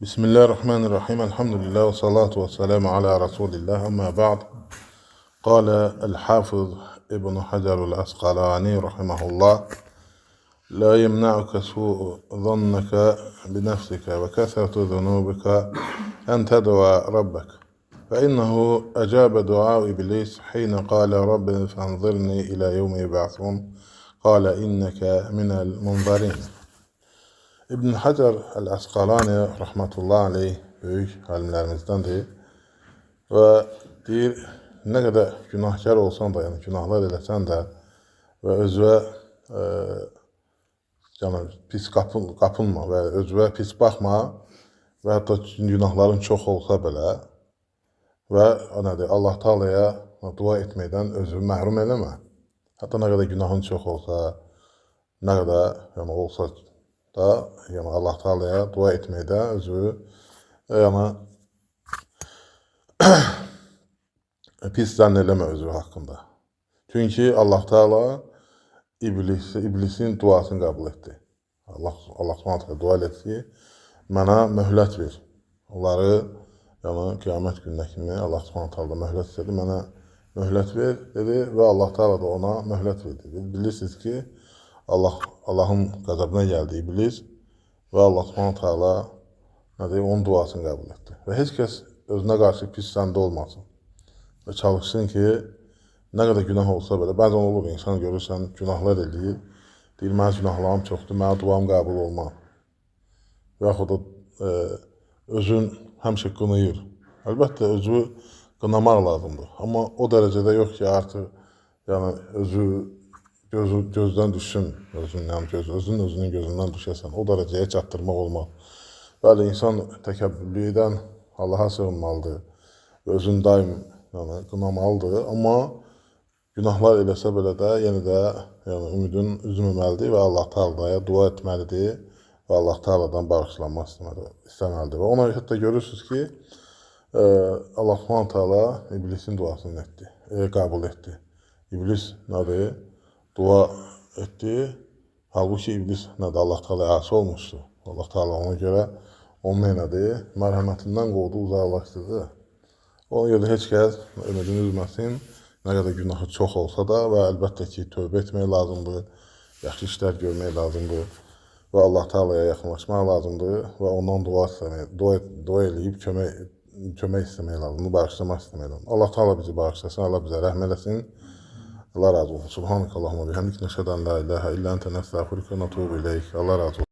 بسم الله الرحمن الرحيم الحمد لله والصلاة والسلام على رسول الله أما بعد. قال الحافظ ابن حجر العسقلاني رحمه الله: لا يمنعك سوء ظنك بنفسك وكثرة ذنوبك أن تدعو ربك، فإنه أجاب دعاء إبليس حين قال رب فانظرني إلى يوم يبعثون، قال إنك من المنظرين. İbn Hacer el-Əsqalani rahmetullah aleyh böyük alimlərimizdendir və deyir, nə qədər günahkar olsan da, yəni günahlar eləsən də və özünə yəni pis qapılma və özünə pis baxma və hətta günahların çox olsa belə və Allah Taala'ya dua etməkdən özünü məhrum eləmə. Hətta nə qədər günahın çox olsa, nə qədər yəni olsa da, yəni Allah Taala'ya dua etməkdə özü yəni pis zənn eləmə özü haqqında. Çünki Allah Taala iblisin duasını qəbul etdi. Allah Subhanahu dua etdi ki, mənə möhlət ver. Onları yəni qiyamət gününə kimi Allah Subhanahu möhlət istədi, mənə möhlət ver dedi və Allah Taala da ona möhlət verdi. Bilirsiniz ki, Allahın qəzəbinə gəldi iblis və Allah Subhanahu onun duasını qəbul etdi. Və heç kəs özünə qarşı pis zəndə olmasın və çalışsın ki, nə qədər günah olsa belə, bəzən olur insan görürsən, günahlar eləyir, deyir, mənim günahlarım çoxdur, mənim duam qəbul olmaz. Və yaxud da özün həmişə qınayır. Əlbəttə, özü qınamaq lazımdır. Amma o dərəcədə yox ki, artıq yəni özü gözdən düşsün, özünün gözündən düşəsən, o dərəcəyə çatdırmaq olmaz. Bəli, insan təkəbbürlükdən Allaha sığınmalıdır, özünü daim qınamalıdır, amma günahlar eləsə belə də yenə də ümidin üzməməlidir və Allah Taala'ya dua etməlidir və Allah Taala'dan bağışlanmaq istəməlidir. Və ona hətta görürsünüz ki, Allah Subhanahu Taala iblisin duasını qəbul etdi. İblis nədir? Dua etdi. Halbuki iblis nədir? Allah Taala'ya asi olmuşdu. Allah Taala ona görə onu nədir? Mərhəmətindən qovdu, uzaqlaşdırdı. Ona görə heç kəs ümidini üzməsin, nə qədər günahı çox olsa da və əlbəttə ki, tövbə etmək lazımdır, yaxşı işlər görmək lazımdır və Allah Taala'ya yaxınlaşmaq lazımdır və ondan dua eləyib kömək istəmək lazımdır, bağışlamaq istəmək lazımdır. Allah Taala bizi bağışlasın, Allah bizə rəhm eləsin. Allah razı olsun. Subhanakallahumma bihamdik, neşhedü en la ilahe illa ente, nestağfiruke ve netûbü ileyk. Allah razı olsun.